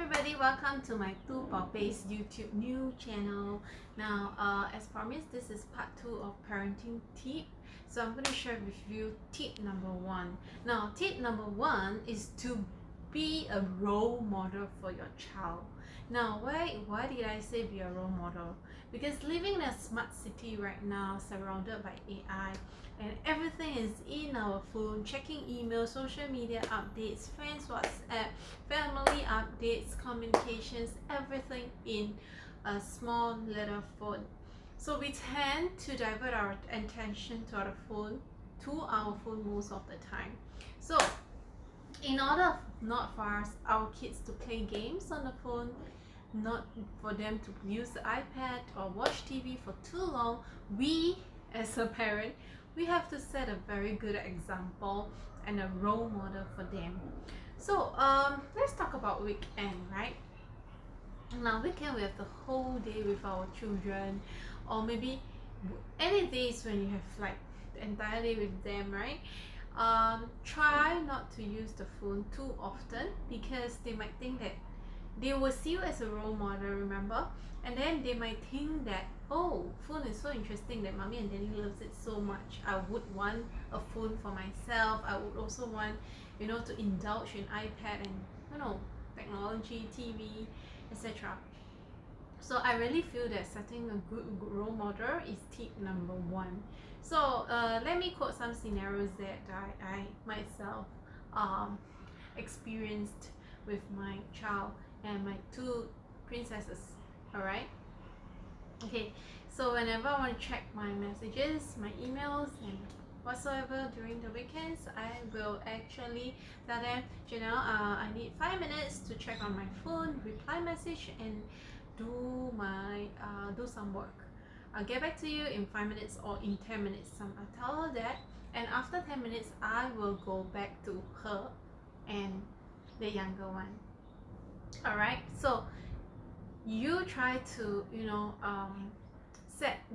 everybody, welcome to my mytwobaobeis YouTube new channel. Now, as promised, this is part 2 of parenting tip. So I'm going to share with you tip number 1. Now, tip number 1 is to be a role model for your child. Now, why did I say be a role model? Because living in a smart city right now, surrounded by AI, and everything is in our phone, checking email, social media updates, friends WhatsApp, family updates, communications, everything in a small little phone. So we tend to divert our attention to our phone most of the time. So in order not for our kids to play games on the phone, not for them to use the iPad or watch TV for too long, we as a parent, we have to set a very good example and a role model for them. So let's talk about weekend, right? Now weekend, we have the whole day with our children, or maybe any days when you have like the entire day with them, right? Try not to use the phone too often, because they might think that they will see you as a role model, remember? And then they might think that, oh, phone is so interesting that mommy and daddy loves it so much, I would want a phone for myself. I would also want, to indulge in iPad and technology, TV, etc. So I really feel that setting a good role model is tip number 1. So let me quote some scenarios that I myself experienced with my child and my 2 princesses. Alright, okay, so whenever I want to check my messages, my emails and whatsoever during the weekends, I will actually tell them, I need 5 minutes to check on my phone, reply message, and do some work. I'll get back to you in 5 minutes or in 10 minutes. I tell her that, and after 10 minutes I will go back to her and the younger one. Alright, so you try to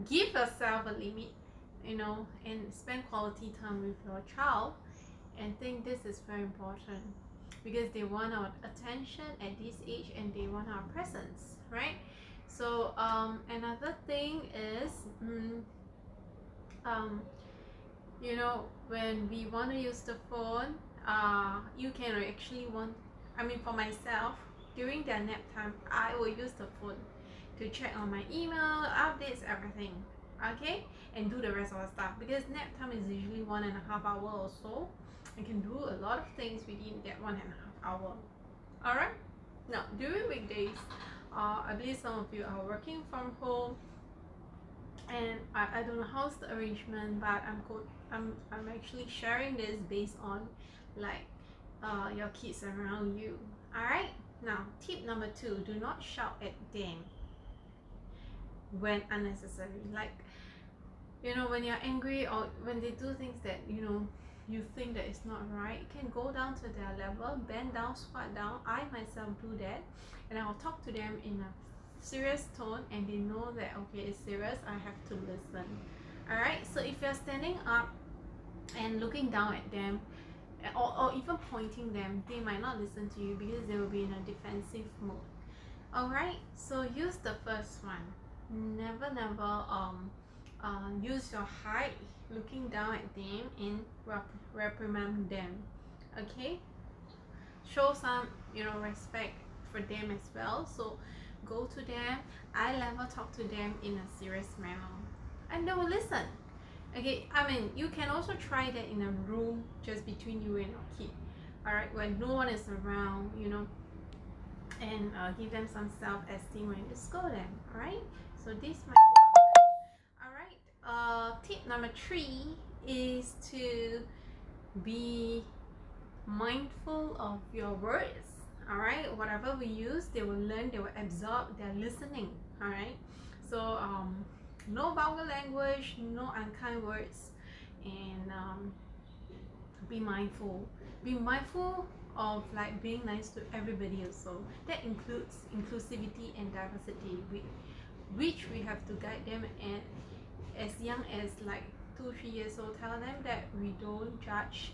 give yourself a limit, and spend quality time with your child, and think this is very important, because they want our attention at this age and they want our presence, right? So another thing is when we want to use the phone, you can actually for myself, during their nap time, I will use the phone to check on my email, updates, everything, okay, and do the rest of the stuff, because nap time is usually 1.5 hours or so. I can do a lot of things within that 1.5 hours. Alright, now during weekdays, I believe some of you are working from home, and I don't know how's the arrangement, but I'm actually sharing this based on your kids around you. Alright, now tip number 2, do not shout at them when unnecessary. When you're angry, or when they do things that you think that it's not right, you can go down to their level, bend down, squat down. I myself do that, and I will talk to them in a serious tone, and they know that okay, it's serious, I have to listen. Alright, so if you're standing up and looking down at them, or even pointing them, they might not listen to you, because they will be in a defensive mode. Alright, so use the first one. Never use your height looking down at them and reprimand them. Okay, show some respect for them as well. So go to them, eye level, talk to them in a serious manner, and they will listen. Okay, you can also try that in a room just between you and your kid, alright, when no one is around, and give them some self-esteem when you scold them. Alright, so this might work. Alright, tip number 3 is to be mindful of your words. Alright, whatever we use, they will learn, they will absorb, they're listening. Alright, so no vulgar language, no unkind words, and be mindful of being nice to everybody also. That includes inclusivity and diversity, which we have to guide them, and as young as 2-3 years old, tell them that we don't judge,